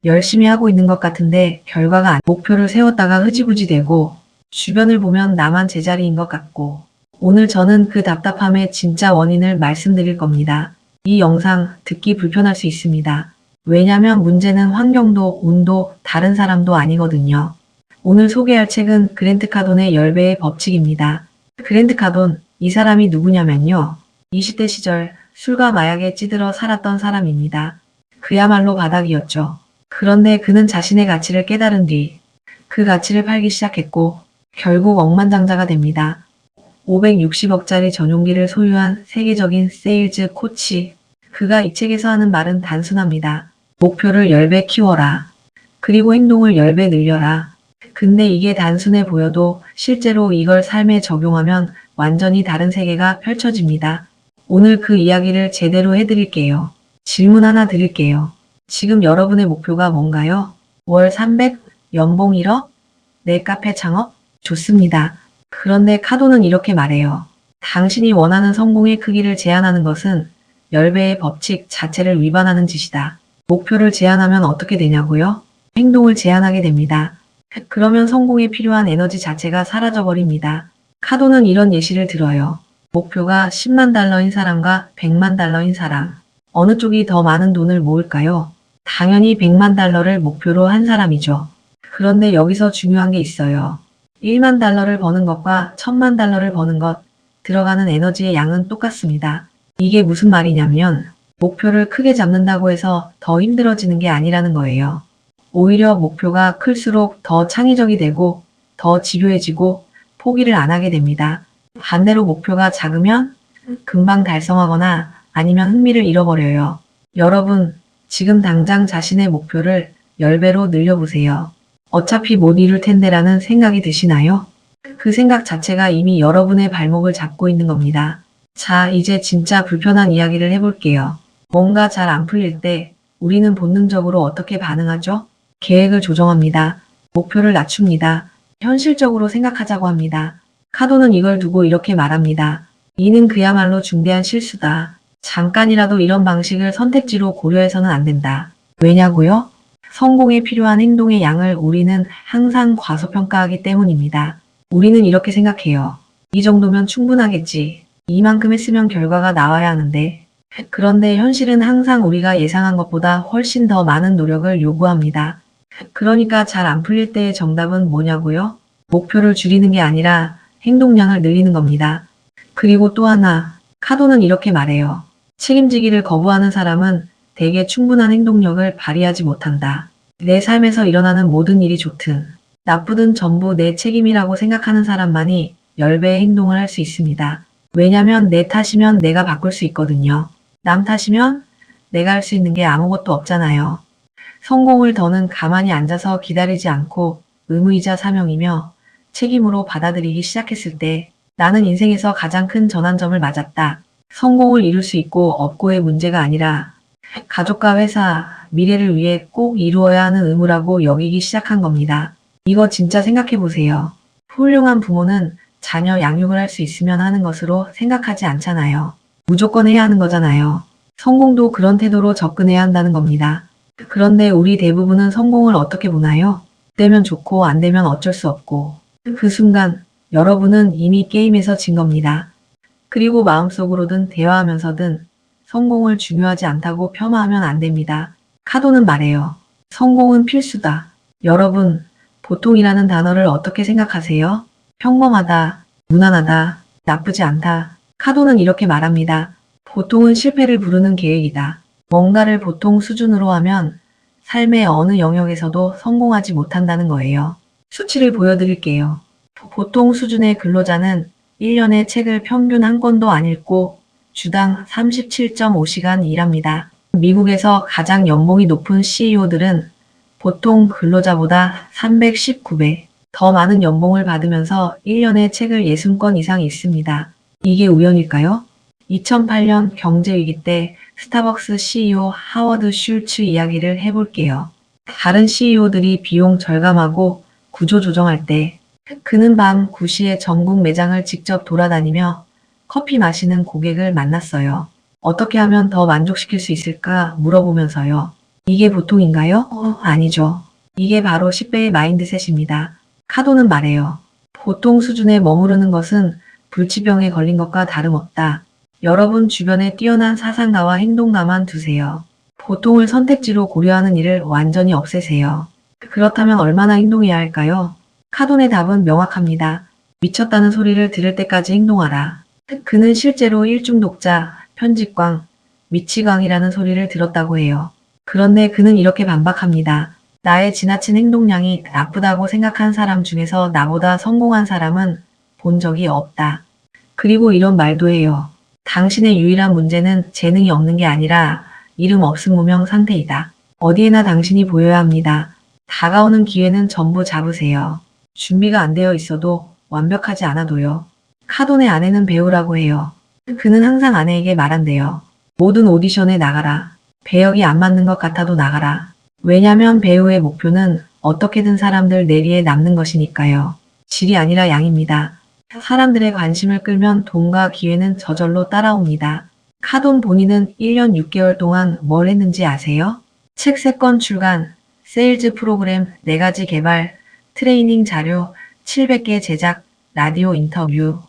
열심히 하고 있는 것 같은데 결과가 목표를 세웠다가 흐지부지 되고 주변을 보면 나만 제자리인 것 같고 오늘 저는 그 답답함의 진짜 원인을 말씀드릴 겁니다. 이 영상 듣기 불편할 수 있습니다. 왜냐면 문제는 환경도 운도 다른 사람도 아니거든요. 오늘 소개할 책은 그랜트 카돈의 10배의 법칙입니다. 그랜트 카돈, 이 사람이 누구냐면요. 20대 시절 술과 마약에 찌들어 살았던 사람입니다. 그야말로 바닥이었죠. 그런데 그는 자신의 가치를 깨달은 뒤 그 가치를 팔기 시작했고 결국 억만장자가 됩니다. 560억짜리 전용기를 소유한 세계적인 세일즈 코치. 그가 이 책에서 하는 말은 단순합니다. 목표를 10배 키워라. 그리고 행동을 10배 늘려라. 근데 이게 단순해 보여도 실제로 이걸 삶에 적용하면 완전히 다른 세계가 펼쳐집니다. 오늘 그 이야기를 제대로 해드릴게요. 질문 하나 드릴게요. 지금 여러분의 목표가 뭔가요? 월 300? 연봉 1억? 내 카페 창업? 좋습니다. 그런데 카돈은 이렇게 말해요. 당신이 원하는 성공의 크기를 제한하는 것은 10배의 법칙 자체를 위반하는 짓이다. 목표를 제한하면 어떻게 되냐고요? 행동을 제한하게 됩니다. 그러면 성공에 필요한 에너지 자체가 사라져버립니다. 카돈은 이런 예시를 들어요. 목표가 10만 달러인 사람과 100만 달러인 사람. 어느 쪽이 더 많은 돈을 모을까요? 당연히 100만 달러를 목표로 한 사람이죠. 그런데 여기서 중요한 게 있어요. 1만 달러를 버는 것과 1000만 달러를 버는 것, 들어가는 에너지의 양은 똑같습니다. 이게 무슨 말이냐면 목표를 크게 잡는다고 해서 더 힘들어지는 게 아니라는 거예요. 오히려 목표가 클수록 더 창의적이 되고 더 집요해지고 포기를 안 하게 됩니다. 반대로 목표가 작으면 금방 달성하거나 아니면 흥미를 잃어버려요. 여러분, 지금 당장 자신의 목표를 10배로 늘려보세요. 어차피 못 이룰 텐데라는 생각이 드시나요? 그 생각 자체가 이미 여러분의 발목을 잡고 있는 겁니다. 자, 이제 진짜 불편한 이야기를 해볼게요. 뭔가 잘 안 풀릴 때 우리는 본능적으로 어떻게 반응하죠? 계획을 조정합니다. 목표를 낮춥니다. 현실적으로 생각하자고 합니다. 카돈은 이걸 두고 이렇게 말합니다. 이는 그야말로 중대한 실수다. 잠깐이라도 이런 방식을 선택지로 고려해서는 안 된다. 왜냐고요? 성공에 필요한 행동의 양을 우리는 항상 과소평가하기 때문입니다. 우리는 이렇게 생각해요. 이 정도면 충분하겠지. 이만큼 했으면 결과가 나와야 하는데. 그런데 현실은 항상 우리가 예상한 것보다 훨씬 더 많은 노력을 요구합니다. 그러니까 잘 안 풀릴 때의 정답은 뭐냐고요? 목표를 줄이는 게 아니라 행동량을 늘리는 겁니다. 그리고 또 하나, 카돈은 이렇게 말해요. 책임지기를 거부하는 사람은 대개 충분한 행동력을 발휘하지 못한다. 내 삶에서 일어나는 모든 일이 좋든 나쁘든 전부 내 책임이라고 생각하는 사람만이 10배의 행동을 할 수 있습니다. 왜냐면 내 탓이면 내가 바꿀 수 있거든요. 남 탓이면 내가 할 수 있는 게 아무것도 없잖아요. 성공을 더는 가만히 앉아서 기다리지 않고 의무이자 사명이며 책임으로 받아들이기 시작했을 때 나는 인생에서 가장 큰 전환점을 맞았다. 성공을 이룰 수 있고 없고의 문제가 아니라 가족과 회사, 미래를 위해 꼭 이루어야 하는 의무라고 여기기 시작한 겁니다. 이거 진짜 생각해보세요. 훌륭한 부모는 자녀 양육을 할 수 있으면 하는 것으로 생각하지 않잖아요. 무조건 해야 하는 거잖아요. 성공도 그런 태도로 접근해야 한다는 겁니다. 그런데 우리 대부분은 성공을 어떻게 보나요? 되면 좋고 안 되면 어쩔 수 없고 그 순간 여러분은 이미 게임에서 진 겁니다. 그리고 마음속으로든 대화하면서든 성공을 중요하지 않다고 폄하하면 안 됩니다. 카돈은 말해요. 성공은 필수다. 여러분, 보통이라는 단어를 어떻게 생각하세요? 평범하다, 무난하다, 나쁘지 않다. 카돈은 이렇게 말합니다. 보통은 실패를 부르는 계획이다. 뭔가를 보통 수준으로 하면 삶의 어느 영역에서도 성공하지 못한다는 거예요. 수치를 보여드릴게요. 보통 수준의 근로자는 1년에 책을 평균 한 권도 안 읽고 주당 37.5시간 일합니다. 미국에서 가장 연봉이 높은 CEO들은 보통 근로자보다 319배 더 많은 연봉을 받으면서 1년에 책을 60권 이상 읽습니다. 이게 우연일까요? 2008년 경제위기 때 스타벅스 CEO 하워드 슐츠 이야기를 해볼게요. 다른 CEO들이 비용 절감하고 구조 조정할 때 그는 밤 9시에 전국 매장을 직접 돌아다니며 커피 마시는 고객을 만났어요. 어떻게 하면 더 만족시킬 수 있을까 물어보면서요. 이게 보통인가요? 아니죠. 이게 바로 10배의 마인드셋입니다. 카도는 말해요. 보통 수준에 머무르는 것은 불치병에 걸린 것과 다름없다. 여러분 주변에 뛰어난 사상가와 행동가만 두세요. 보통을 선택지로 고려하는 일을 완전히 없애세요. 그렇다면 얼마나 행동해야 할까요? 카돈의 답은 명확합니다. 미쳤다는 소리를 들을 때까지 행동하라. 그는 실제로 일중독자, 편집광, 미치광이라는 소리를 들었다고 해요. 그런데 그는 이렇게 반박합니다. 나의 지나친 행동량이 나쁘다고 생각한 사람 중에서 나보다 성공한 사람은 본 적이 없다. 그리고 이런 말도 해요. 당신의 유일한 문제는 재능이 없는 게 아니라 이름 없음 무명 상태이다. 어디에나 당신이 보여야 합니다. 다가오는 기회는 전부 잡으세요. 준비가 안 되어 있어도 완벽하지 않아도요. 카돈의 아내는 배우라고 해요. 그는 항상 아내에게 말한대요. 모든 오디션에 나가라. 배역이 안 맞는 것 같아도 나가라. 왜냐면 배우의 목표는 어떻게든 사람들 내리에 남는 것이니까요. 질이 아니라 양입니다. 사람들의 관심을 끌면 돈과 기회는 저절로 따라옵니다. 카돈 본인은 1년 6개월 동안 뭘 했는지 아세요? 책 3권 출간, 세일즈 프로그램 4가지 개발, 트레이닝 자료 700개 제작, 라디오 인터뷰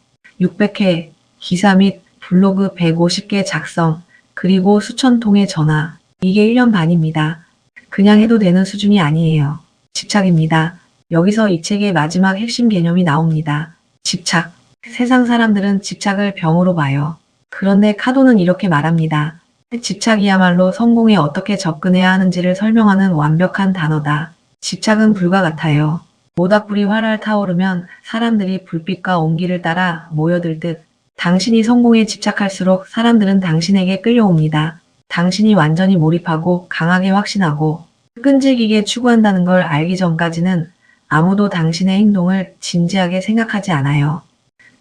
600회, 기사 및 블로그 150개 작성, 그리고 수천 통의 전화. 이게 1년 반입니다. 그냥 해도 되는 수준이 아니에요. 집착입니다. 여기서 이 책의 마지막 핵심 개념이 나옵니다. 집착. 세상 사람들은 집착을 병으로 봐요. 그런데 카도는 이렇게 말합니다. 집착이야말로 성공에 어떻게 접근해야 하는지를 설명하는 완벽한 단어다. 집착은 불과 같아요. 모닥불이 활활 타오르면 사람들이 불빛과 온기를 따라 모여들듯 당신이 성공에 집착할수록 사람들은 당신에게 끌려옵니다. 당신이 완전히 몰입하고 강하게 확신하고 끈질기게 추구한다는 걸 알기 전까지는 아무도 당신의 행동을 진지하게 생각하지 않아요.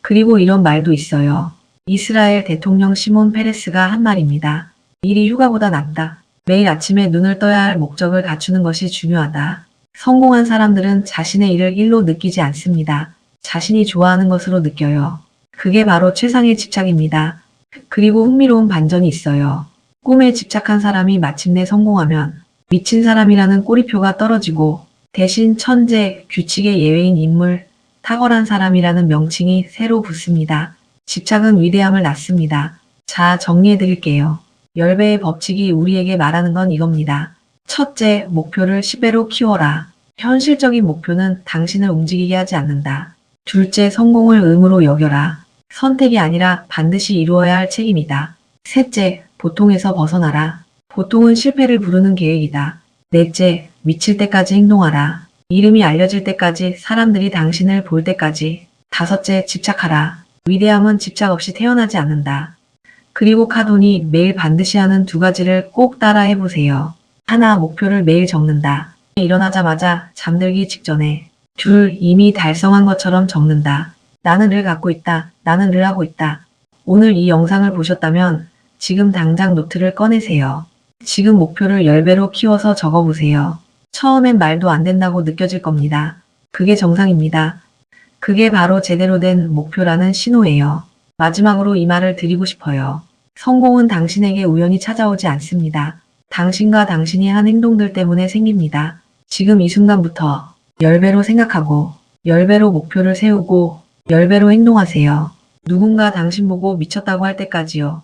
그리고 이런 말도 있어요. 이스라엘 대통령 시몬 페레스가 한 말입니다. 일이 휴가보다 낫다. 매일 아침에 눈을 떠야 할 목적을 갖추는 것이 중요하다. 성공한 사람들은 자신의 일을 일로 느끼지 않습니다. 자신이 좋아하는 것으로 느껴요. 그게 바로 최상의 집착입니다. 그리고 흥미로운 반전이 있어요. 꿈에 집착한 사람이 마침내 성공하면 미친 사람이라는 꼬리표가 떨어지고 대신 천재, 규칙의 예외인 인물, 탁월한 사람이라는 명칭이 새로 붙습니다. 집착은 위대함을 낳습니다. 자, 정리해드릴게요. 10배의 법칙이 우리에게 말하는 건 이겁니다. 첫째, 목표를 10배로 키워라. 현실적인 목표는 당신을 움직이게 하지 않는다. 둘째, 성공을 의무로 여겨라. 선택이 아니라 반드시 이루어야 할 책임이다. 셋째, 보통에서 벗어나라. 보통은 실패를 부르는 계획이다. 넷째, 미칠 때까지 행동하라. 이름이 알려질 때까지, 사람들이 당신을 볼 때까지. 다섯째, 집착하라. 위대함은 집착 없이 태어나지 않는다. 그리고 카돈이 매일 반드시 하는 2가지를 꼭 따라 해보세요. 하나, 목표를 매일 적는다. 일어나자마자 잠들기 직전에. 둘, 이미 달성한 것처럼 적는다. 나는 를 갖고 있다. 나는 를 하고 있다. 오늘 이 영상을 보셨다면 지금 당장 노트를 꺼내세요. 지금 목표를 10배로 키워서 적어보세요. 처음엔 말도 안 된다고 느껴질 겁니다. 그게 정상입니다. 그게 바로 제대로 된 목표라는 신호예요. 마지막으로 이 말을 드리고 싶어요. 성공은 당신에게 우연히 찾아오지 않습니다. 당신과 당신이 한 행동들 때문에 생깁니다. 지금 이 순간부터 10배로 생각하고 10배로 목표를 세우고 10배로 행동하세요. 누군가 당신 보고 미쳤다고 할 때까지요.